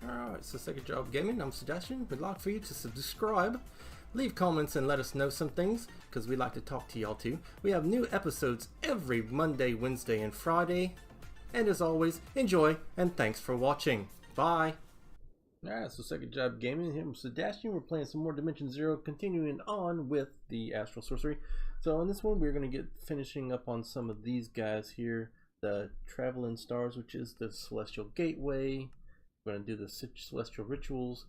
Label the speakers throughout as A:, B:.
A: Alright, so Second Job Gaming, I'm Sebastian. We'd like for you to subscribe, leave comments, and let us know some things, because we like to talk to y'all too. We have new episodes every Monday, Wednesday, and Friday. And as always, enjoy, and thanks for watching. Bye! Alright, so Second Job Gaming, here I'm Sebastian. We're playing some more Dimension Zero, continuing on with the Astral Sorcery. So in this one, we're going to get finishing up on some of these guys here. The Traveling Stars, which is the Celestial Gateway. We're going to do the Celestial Rituals,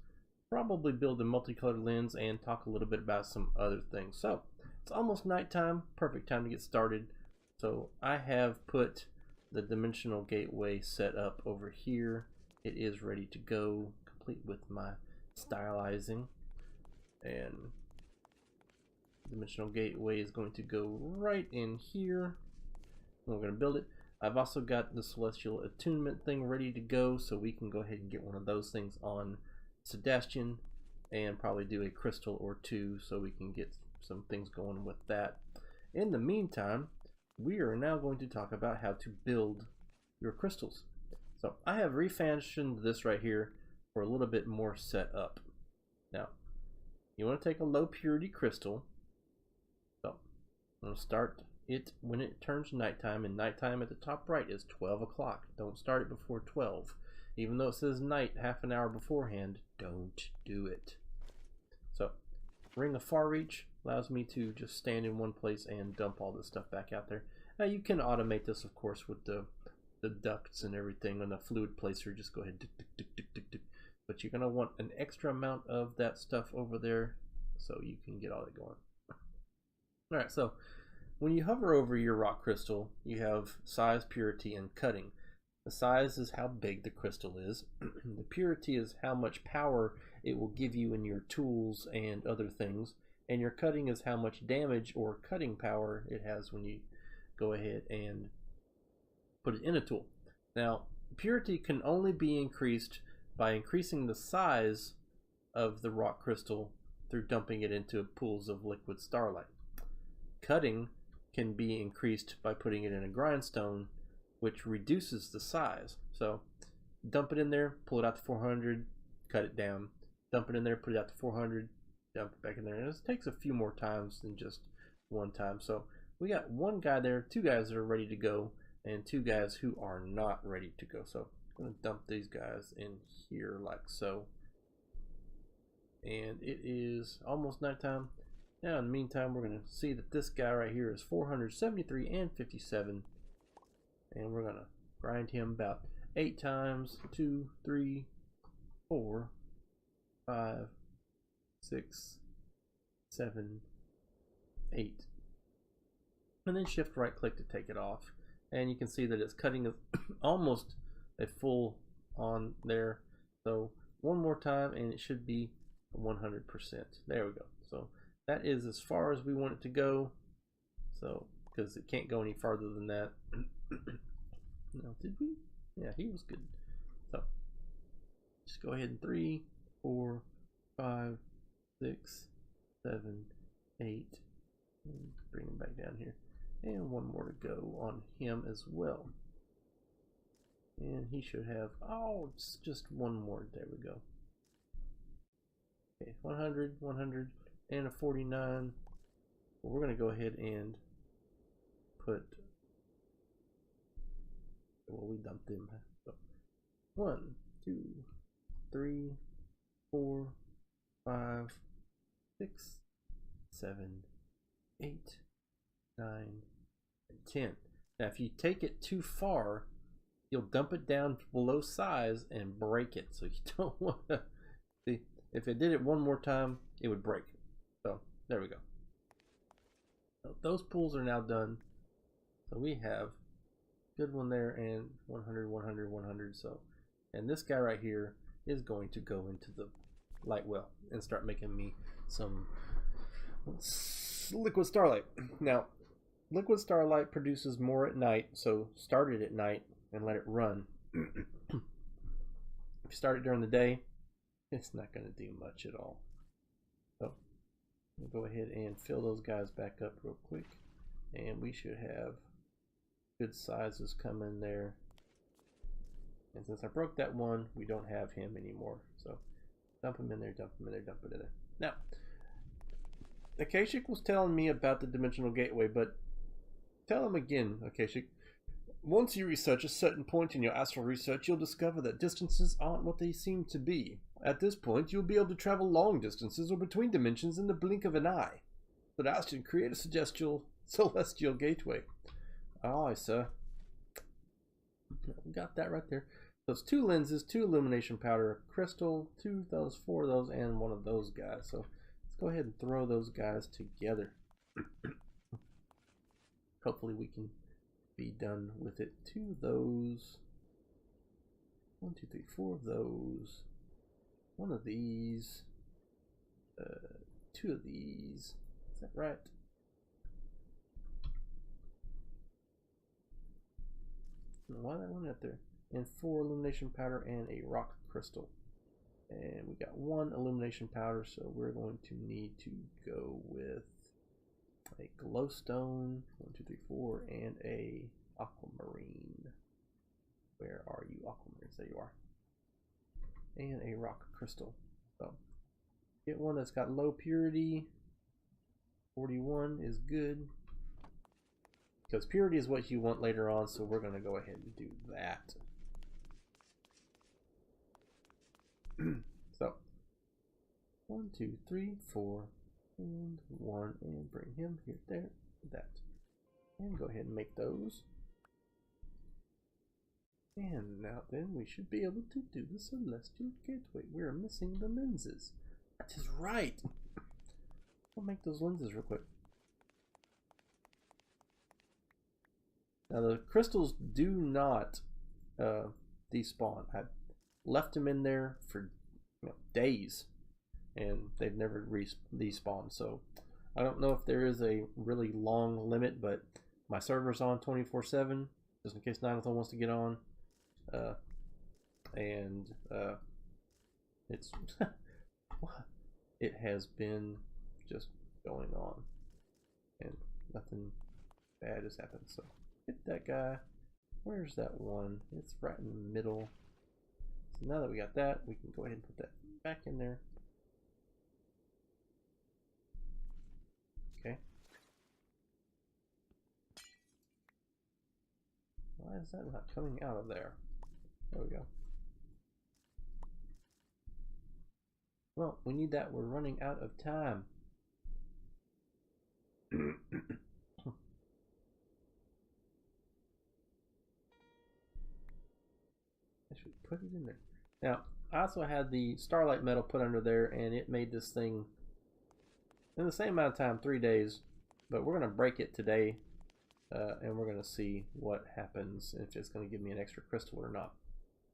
A: probably build the multicolored lens, and talk a little bit about some other things. So it's almost nighttime, perfect time to get started. So I have put the Dimensional Gateway set up over here. It is ready to go, complete with my stylizing. And Dimensional Gateway is going to go right in here. We're going to build it. I've also got the Celestial Attunement thing ready to go, so we can go ahead and get one of those things on Sebastian and probably do a crystal or two so we can get some things going with that. In the meantime, we are now going to talk about how to build your crystals. So I have refashioned this right here for a little bit more set up. Now, you want to take a low purity crystal. So I'm going to start it when it turns nighttime, and nighttime at the top right is 12 o'clock. Don't start it before 12. Even though it says night half an hour beforehand, don't do it. So, Ring of Far Reach allows me to just stand in one place and dump all this stuff back out there. Now you can automate this, of course, with the ducts and everything on the fluid placer. Just go ahead, but you're going to want an extra amount of that stuff over there so you can get all that going. Alright, so when you hover over your rock crystal, you have size, purity, and cutting. The size is how big the crystal is. The purity is how much power it will give you in your tools and other things. And your cutting is how much damage or cutting power it has when you go ahead and put it in a tool. Now, purity can only be increased by increasing the size of the rock crystal through dumping it into pools of liquid starlight. Cutting can be increased by putting it in a grindstone, which reduces the size. So dump it in there, pull it out to 400, cut it down, dump it in there, put it out to 400, dump it back in there. And this takes a few more times than just one time. So we got one guy there, two guys that are ready to go, and two guys who are not ready to go. So I'm going to dump these guys in here like so. And it is almost nighttime. Now in the meantime, we're going to see that this guy right here is 473 and 57. And we're going to grind him about 8 times. 2, 3, 4, 5, 6, 7, 8. And then shift right click to take it off. And you can see that it's cutting almost a full on there. So one more time and it should be 100%. There we go. So that is as far as we want it to go. So, because it can't go any farther than that. No, did we? Yeah, he was good. So, just go ahead and 3, 4, 5, 6, 7, 8. Bring him back down here. And one more to go on him as well. And he should have, oh, it's just one more. There we go. Okay, 100, 100. And a 49. Well, we're going to go ahead and put, well, we dumped them. So 1, 2, 3, 4, 5, 6, 7, 8, 9, and 10. Now, if you take it too far, you'll dump it down below size and break it. So you don't want to see. If it did it one more time, it would break. So there we go. So those pools are now done. So we have good one there and 100, 100, 100. So, and this guy right here is going to go into the light well and start making me some liquid starlight. Now, liquid starlight produces more at night, so start it at night and let it run. If you start it during the day, it's not going to do much at all. So we'll go ahead and fill those guys back up real quick, and we should have good sizes come in there. And since I broke that one, we don't have him anymore. So dump him in there, dump him in there, dump it in there. Now, Akashik was telling me about the dimensional gateway, but tell him again, Akashik. Once you research a certain point in your astral research, you'll discover that distances aren't what they seem to be. At this point, you'll be able to travel long distances or between dimensions in the blink of an eye. But Ashton, create a celestial gateway. Aye, sir. Got that right there. So it's 2 lenses, 2 illumination powder, a crystal, 2 of those, 4 of those, and 1 of those guys. So let's go ahead and throw those guys together. Hopefully we can be done with it. 2 of those. 1, 2, 3, 4 of those. 1 of these. 2 of these. Is that right? Why that one up there? And 4 illumination powder and a rock crystal. And we got 1 illumination powder, so we're going to need to go with a glowstone, 1, 2, 3, 4, and a aquamarine. Where are you, aquamarines? There you are. And a rock crystal. So get one that's got low purity. 41 is good. Because purity is what you want later on, so we're going to go ahead and do that. So 1, 2, 3, 4, and 1, and bring him here, there, that. And go ahead and make those. And now then we should be able to do the celestial gateway. We're missing the lenses. That is right. I'll make those lenses real quick. Now the crystals do not despawn. I left them in there for days, and they've never despawned. So I don't know if there is a really long limit, but my server's on 24/7, just in case Ninathon wants to get on. It's it has been just going on, and nothing bad has happened. So hit that guy. Where's that one? It's right in the middle. So now that we got that, we can go ahead and put that back in there. Okay. Why is that not coming out of there? There we go. Well, we need that. We're running out of time. I should put it in there. Now, I also had the starlight metal put under there, and it made this thing in the same amount of time, 3 days. But we're going to break it today, and we're going to see what happens, if it's going to give me an extra crystal or not.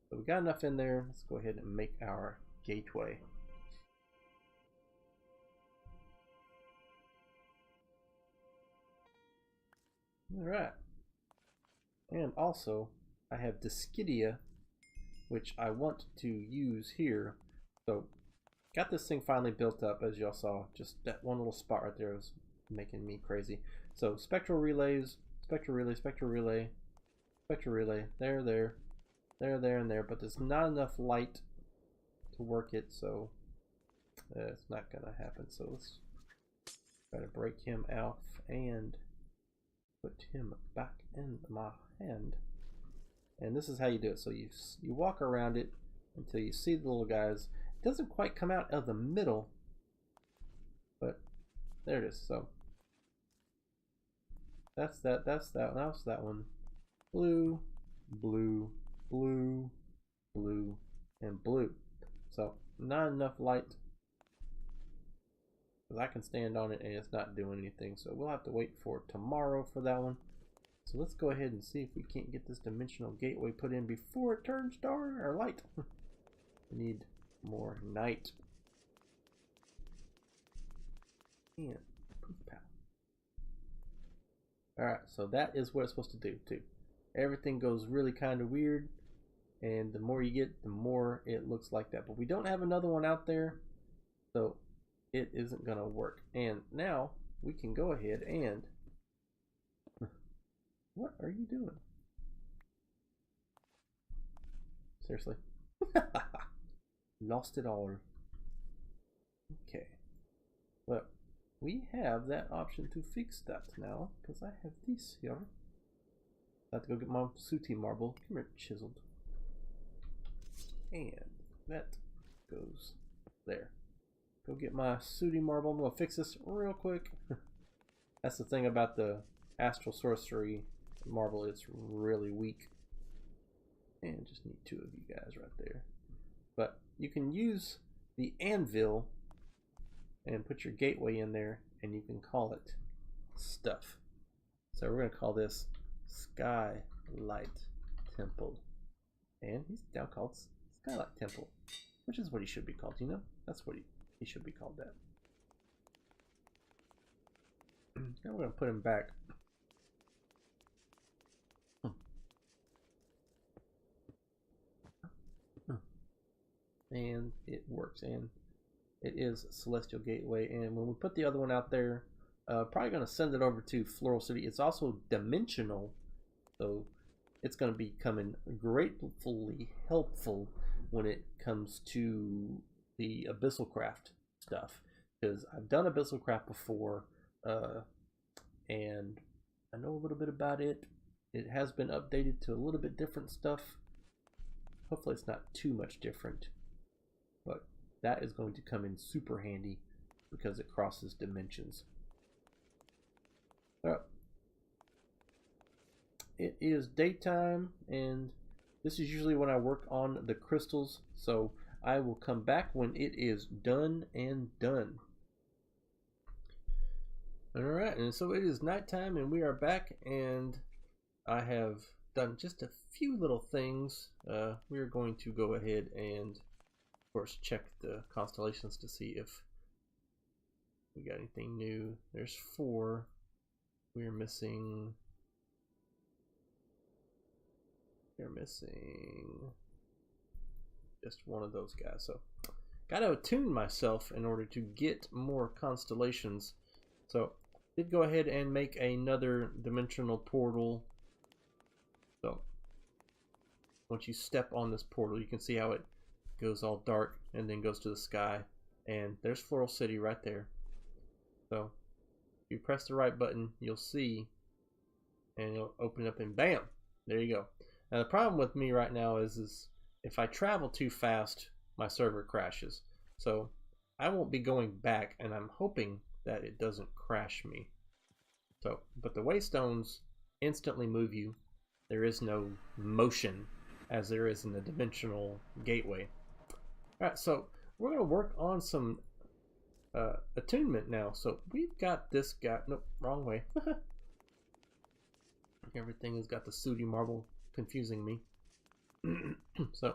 A: So we got enough in there. Let's go ahead and make our gateway. Alright. And also, I have Discidia, which I want to use here. So, got this thing finally built up, as y'all saw. Just that one little spot right there was making me crazy. So, spectral relays, spectral relay, spectral relay, spectral relay, there, and there. But there's not enough light to work it, so it's not going to happen. So, let's try to break him off and put him back in my hand. And this is how you do it. So you walk around it until you see the little guys. It doesn't quite come out of the middle, but there it is. So that's that, that's that, that's that one. Blue, blue, blue, blue, and blue. So not enough light, because I can stand on it and it's not doing anything. So we'll have to wait for tomorrow for that one. So let's go ahead and see if we can't get this dimensional gateway put in before it turns dark or light. We need more night. And poof pow. Alright, so that is what it's supposed to do too. Everything goes really kind of weird, and the more you get, the more it looks like that. But we don't have another one out there, so it isn't going to work. And now we can go ahead and... What are you doing? Seriously? Lost it all. Okay. Well, we have that option to fix that now, because I have this here. I have to go get my sooty marble. Come here, chiseled. And that goes there. Go get my sooty marble. I'm going to fix this real quick. That's the thing about the Astral Sorcery marble. It's really weak. And just need 2 of you guys right there. But you can use the anvil and put your gateway in there, and you can call it stuff. So we're going to call this Skylight Temple. And he's now called Skylight Temple, which is what he should be called, you know? That's what he should be called that. Now we're going to put him back. And it works, and it is Celestial Gateway. And when we put the other one out there, probably going to send it over to Floral City. It's also dimensional, so it's going to be coming gratefully helpful when it comes to the Abyssal Craft stuff, because I've done Abyssal Craft before, and I know a little bit about it. It has been updated to a little bit different stuff. Hopefully it's not too much different, but that is going to come in super handy because it crosses dimensions. It is daytime, and this is usually when I work on the crystals, so I will come back when it is done and done. Alright, and so it is nighttime, and we are back, and I have done just a few little things. We are going to go ahead and, of course, check the constellations to see if we got anything new. There's 4. We're missing just one of those guys. So got to attune myself in order to get more constellations. So did go ahead and make another dimensional portal. So once you step on this portal, you can see how it goes all dark and then goes to the sky. And there's Floral City right there. So if you press the right button, you'll see, and it'll open up, and bam, there you go. Now the problem with me right now is if I travel too fast, my server crashes. So I won't be going back, and I'm hoping that it doesn't crash me. So, but the waystones instantly move you. There is no motion as there is in the dimensional gateway. Alright, so we're going to work on some attunement now. So we've got this guy. Nope, wrong way. Everything has got the sooty marble confusing me. So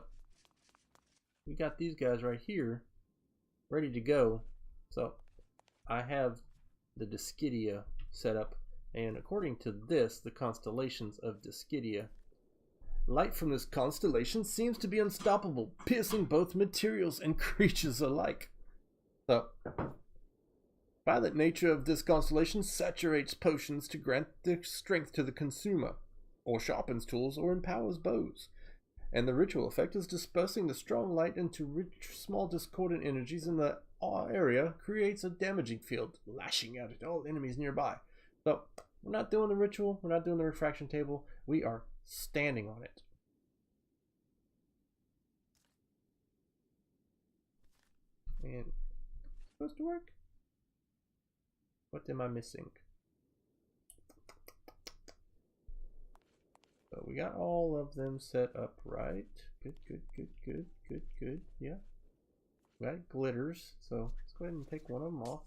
A: we got these guys right here ready to go. So I have the Discidia set up, and according to this, the constellations of Discidia, light from this constellation seems to be unstoppable, piercing both materials and creatures alike. So violet nature of this constellation saturates potions to grant their strength to the consumer, or sharpens tools, or empowers bows. And the ritual effect is dispersing the strong light into rich, small discordant energies in the area, creates a damaging field, lashing out at all enemies nearby. So we're not doing the ritual, we're not doing the refraction table, we are standing on it. And it's supposed to work? What am I missing? So we got all of them set up right. Good, good, good, good, good, good. Yeah. We got glitters, so let's go ahead and take one of them off.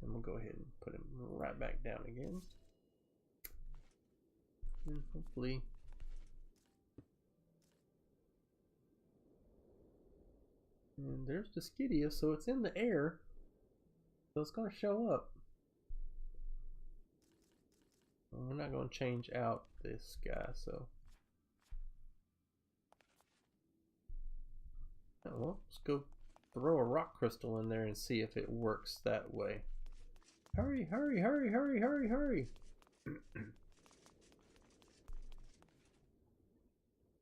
A: And we'll go ahead and put him right back down again. And hopefully and there's Discidia, so it's in the air. So it's going to show up. We're not going to change out this guy, so. Oh, well, let's go throw a rock crystal in there and see if it works that way. Hurry, hurry, hurry, hurry, hurry, hurry.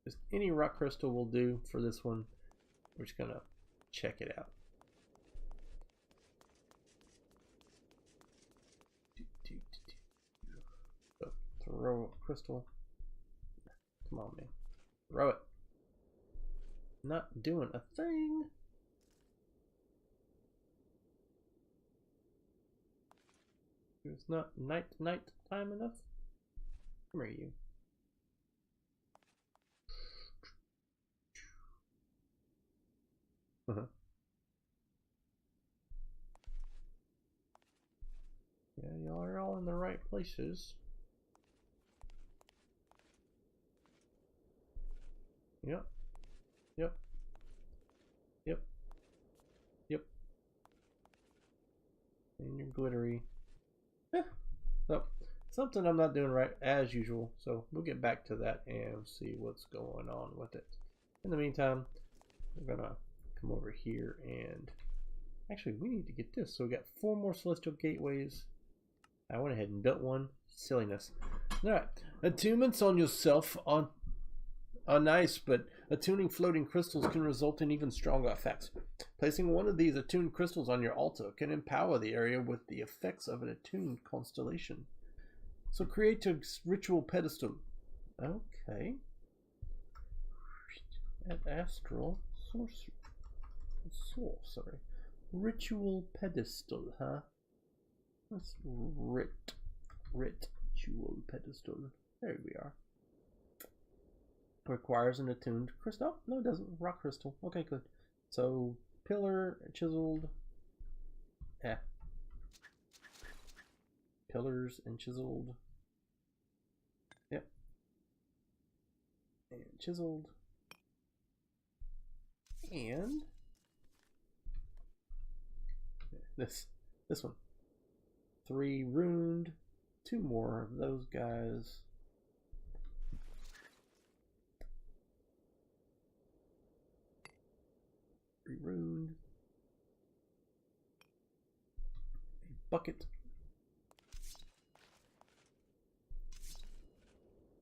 A: Just any rock crystal will do for this one. We're just gonna check it out. So, throw a crystal. Come on, man. Throw it. Not doing a thing. It's not night time enough. Come here, you. Yeah, y'all are all in the right places. Yep. Yep. Yep. Yep. And you're glittery. So, something I'm not doing right as usual. So we'll get back to that and see what's going on with it. In the meantime, we're gonna come over here and actually we need to get this. So we got 4 more celestial gateways. I went ahead and built one. Silliness. Alright. Attunements on yourself are nice, but attuning floating crystals can result in even stronger effects. Placing one of these attuned crystals on your altar can empower the area with the effects of an attuned constellation. So create a ritual pedestal. Okay. At Astral, sorcery. Ritual pedestal, huh? That's ritual pedestal. There we are. Requires an attuned crystal. Oh, no, it doesn't. Rock crystal. Okay, good. So, pillar, chiseled. Yeah. Pillars and chiseled. Yep. And chiseled. And this one. 3 runed. 2 more of those guys. Runed. A bucket.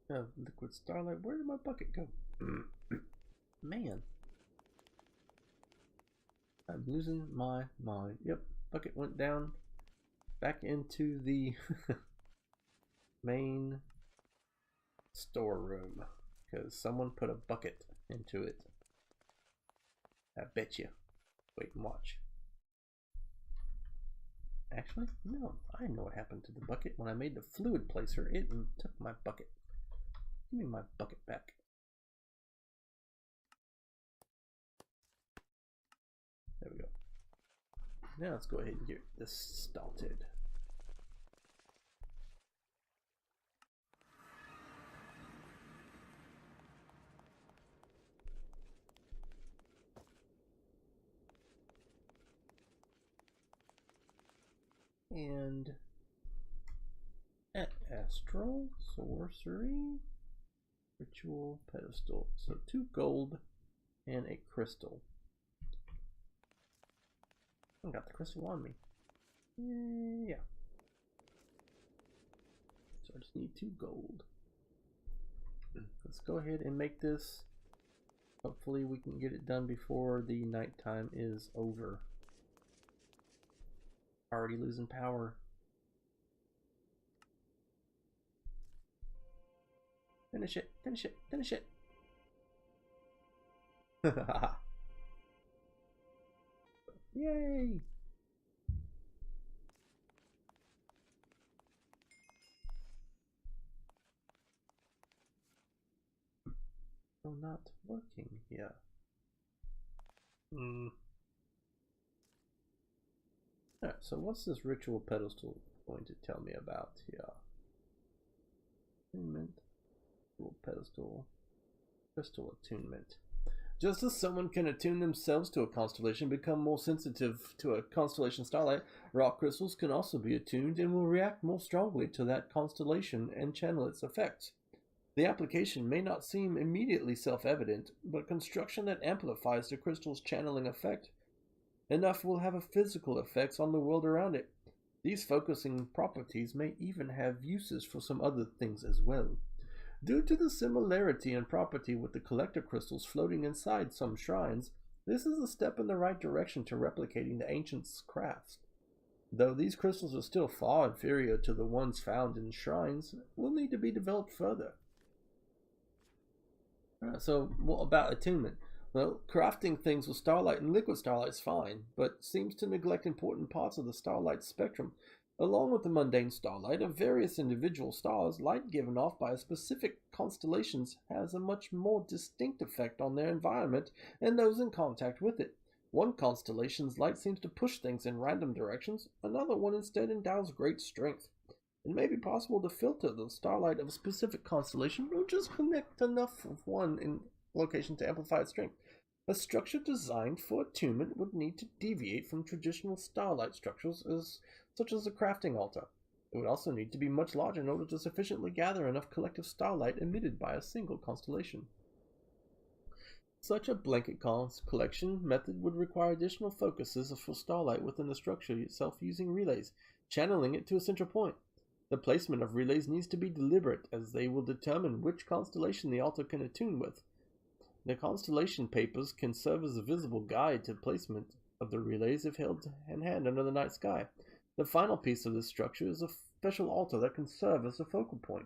A: Liquid starlight. Where did my bucket go? Man. I'm losing my mind. Yep. Bucket went down. Back into the main storeroom. Because someone put a bucket into it. I bet you. Wait and watch. Actually, no. I know what happened to the bucket. When I made the fluid placer, it took my bucket. Give me my bucket back. There we go. Now let's go ahead and get this started. And at Astral, Sorcery, Ritual Pedestal. So 2 gold and a crystal. I got the crystal on me. Yeah. So I just need 2 gold. Let's go ahead and make this. Hopefully we can get it done before the nighttime is over. Already losing power. Finish it, finish it, finish it. Yay! Oh, not working here. Alright, so what's this ritual pedestal going to tell me about here? Attunement, ritual pedestal, crystal attunement. Just as someone can attune themselves to a constellation, become more sensitive to a constellation starlight, rock crystals can also be attuned and will react more strongly to that constellation and channel its effects. The application may not seem immediately self-evident, but construction that amplifies the crystal's channeling effect enough will have a physical effects on the world around it. These focusing properties may even have uses for some other things as well. Due to the similarity in property with the collector crystals floating inside some shrines, this is a step in the right direction to replicating the ancients' crafts. Though these crystals are still far inferior to the ones found in shrines, will need to be developed further. So, what about attunement? Well, crafting things with starlight and liquid starlight is fine, but seems to neglect important parts of the starlight spectrum. Along with the mundane starlight of various individual stars, light given off by specific constellations has a much more distinct effect on their environment and those in contact with it. One constellation's light seems to push things in random directions, another one instead endows great strength. It may be possible to filter the starlight of a specific constellation or just connect enough of one in location to amplify its strength. A structure designed for attunement would need to deviate from traditional starlight structures such as a crafting altar. It would also need to be much larger in order to sufficiently gather enough collective starlight emitted by a single constellation. Such a blanket collection method would require additional focuses for starlight within the structure itself using relays, channeling it to a central point. The placement of relays needs to be deliberate, as they will determine which constellation the altar can attune with. The constellation papers can serve as a visible guide to placement of the relays if held in hand under the night sky. The final piece of this structure is a special altar that can serve as a focal point.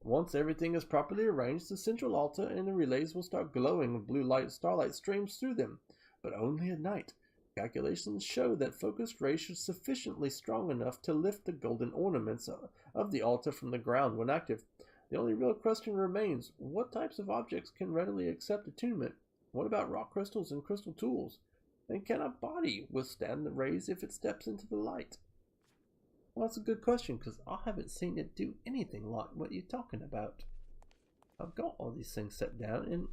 A: Once everything is properly arranged, the central altar and the relays will start glowing with blue light. Starlight streams through them, but only at night. Calculations show that focused rays should sufficiently strong enough to lift the golden ornaments of the altar from the ground when active. The only real question remains, what types of objects can readily accept attunement? What about rock crystals and crystal tools? And can a body withstand the rays if it steps into the light? Well, that's a good question, because I haven't seen it do anything like what you're talking about. I've got all these things set down, and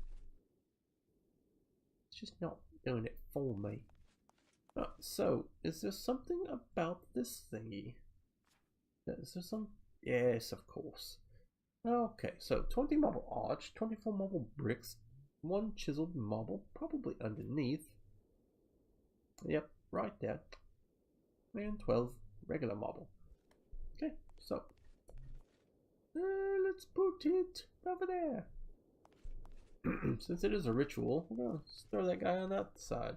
A: it's just not doing it for me. So, is there something about this thingy? Is there some? Yes, of course. Okay, so 20 marble arch, 24 marble bricks, 1 chiseled marble, probably underneath. Yep, right there. And 12 regular marble. Okay, so let's put it over there. Since it is a ritual, we're gonna throw that guy on that side.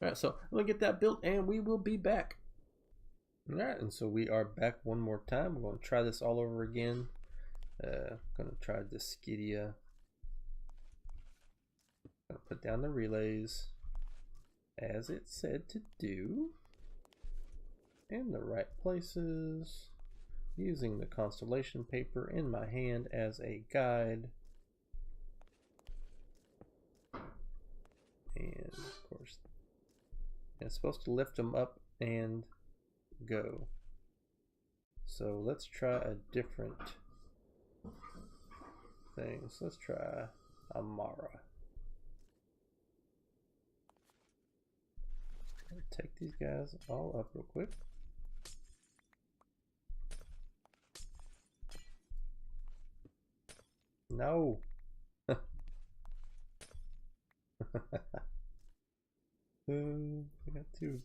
A: Alright, so I'm gonna get that built and we will be back. Alright, and so we are back one more time. We're going to try this all over again. Going to try this Skydia. Going to put down the relays as it said to do in the right places, using the constellation paper in my hand as a guide. And of course, it's supposed to lift them up and go. So let's try a different thing. So let's try Amara. Take these guys all up real quick. No. I got 2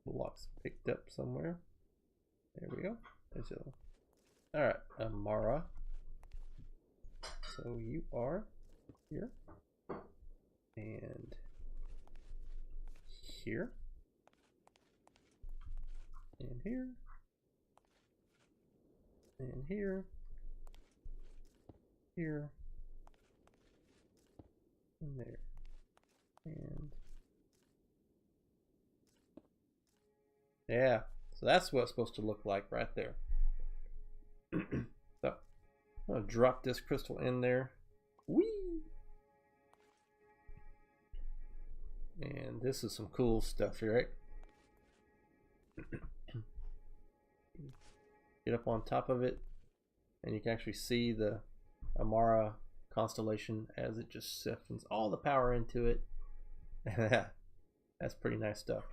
A: blocks picked up somewhere. There we go. There's a... Alright, Amara. So you are here. And here. And here. And here. Here. And there. And yeah, so that's what it's supposed to look like right there. So I'm gonna drop this crystal in there. Whee! And this is some cool stuff here, right? Get up on top of it, and you can actually see the Amara constellation as it just siphons all the power into it. That's pretty nice stuff.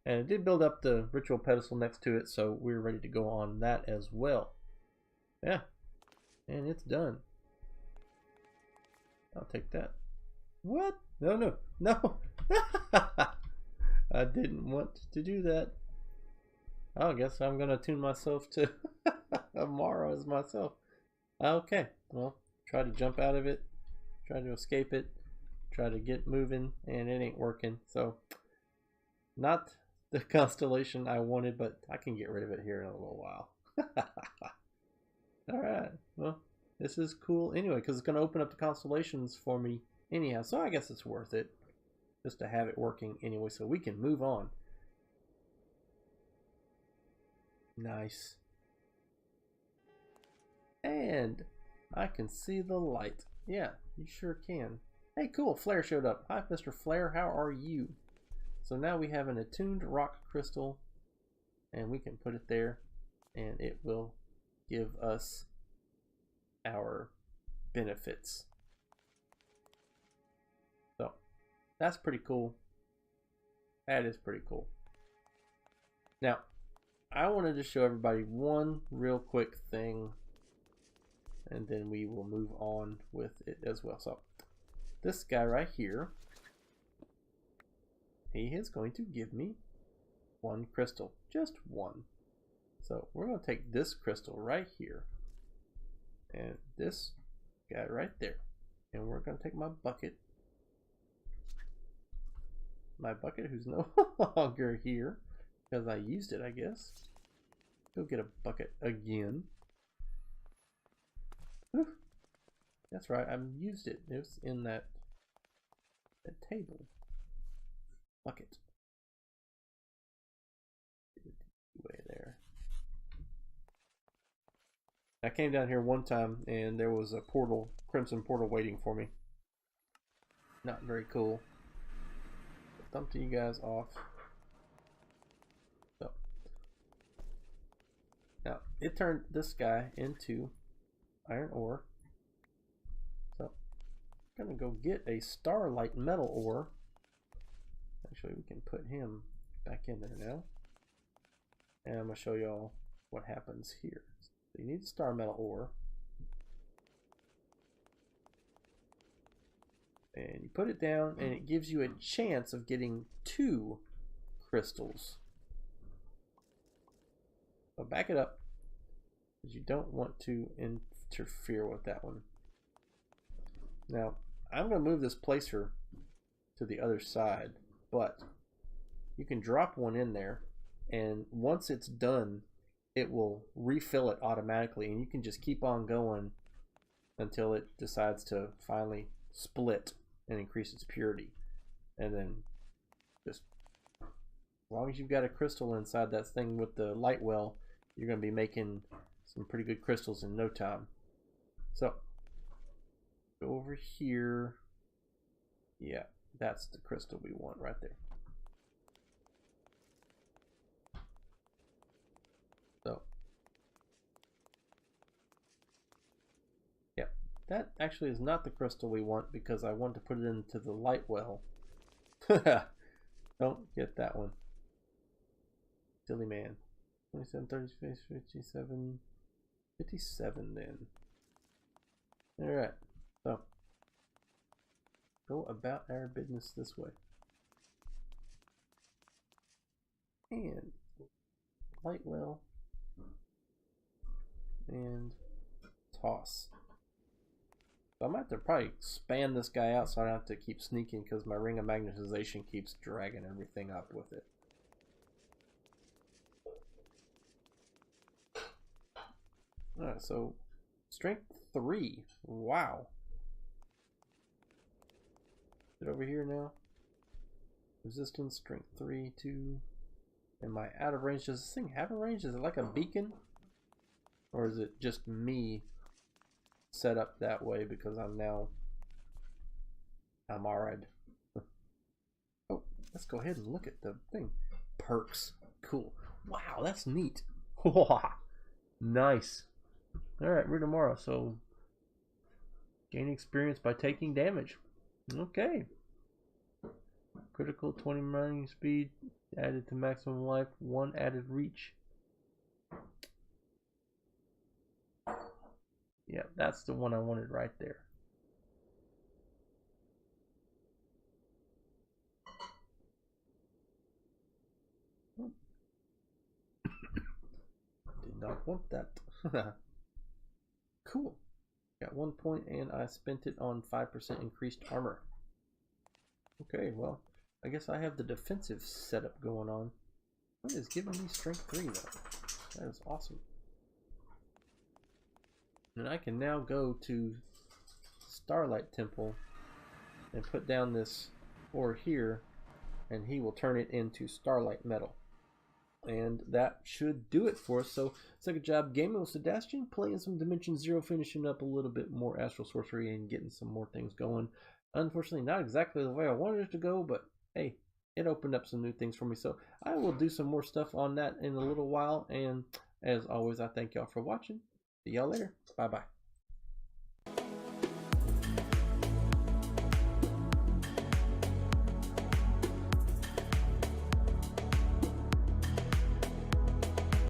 A: And it did build up the ritual pedestal next to it, so we're ready to go on that as well. Yeah, and it's done. I'll take that. What? No, no, no. I didn't want to do that. I guess I'm gonna tune myself to Amara as myself. Okay, well, try to jump out of it, try to escape it, try to get moving, and it ain't working. So, not the constellation I wanted, but I can get rid of it here in a little while. Alright, well, this is cool anyway, because it's going to open up the constellations for me anyhow, so I guess it's worth it just to have it working anyway, so we can move on. Nice. And I can see the light. Yeah, you sure can. Hey, cool, Flare showed up. Hi, Mr. Flare, how are you? So now we have an attuned rock crystal, and we can put it there, and it will give us our benefits. So that's pretty cool. That is pretty cool. Now, I wanted to show everybody one real quick thing, and then we will move on with it as well. So this guy right here, he is going to give me one crystal, just one. So we're going to take this crystal right here and this guy right there, and we're going to take my bucket who's no longer here because I used it, I guess. Go get a bucket again. Whew. That's right, I used it. It was in that table. Bucket. Way there. I came down here one time and there was a portal, crimson portal waiting for me. Not very cool. Dump you guys off. So now it turned this guy into iron ore. So I'm gonna go get a starlight metal ore. Actually, we can put him back in there now. And I'm gonna show y'all what happens here. So you need the star metal ore. And you put it down and it gives you a chance of getting 2 crystals. So back it up, because you don't want to interfere with that one. Now, I'm going to move this placer to the other side, but you can drop one in there, and once it's done, it will refill it automatically, and you can just keep on going until it decides to finally split and increase its purity. And then just as long as you've got a crystal inside that thing with the light well, you're going to be making some pretty good crystals in no time. So go over here. Yeah, that's the crystal we want right there. So yeah, that actually is not the crystal we want because I want to put it into the light well. Don't get that one. Silly man. 27, 36, 57, 57 then. Alright, so go about our business this way. And light well. And toss. So I might have to probably span this guy out so I don't have to keep sneaking because my ring of magnetization keeps dragging everything up with it. Alright, so strength 3. Wow. Is it over here now? Resistance, strength 3, 2. Am I out of range? Does this thing have a range? Is it like a beacon? Or is it just me set up that way because I'm alright. Oh, let's go ahead and look at the thing. Perks. Cool. Wow, that's neat. Nice. Alright, we're tomorrow, so gain experience by taking damage. Okay. Critical 20 mining speed added to maximum life, 1 added reach. Yeah, that's the one I wanted right there. did not want that. Cool. Got 1 point and I spent it on 5% increased armor. Okay, well, I guess I have the defensive setup going on. What is giving me strength 3 though? That is awesome. And I can now go to Starlight Temple and put down this ore here, and he will turn it into Starlight Metal. And that should do it for us. So, second job gaming with Sebastian, playing some Dimension Zero, finishing up a little bit more Astral Sorcery and getting some more things going. Unfortunately, not exactly the way I wanted it to go, but hey, it opened up some new things for me. So, I will do some more stuff on that in a little while. And as always, I thank y'all for watching. See y'all later. Bye-bye.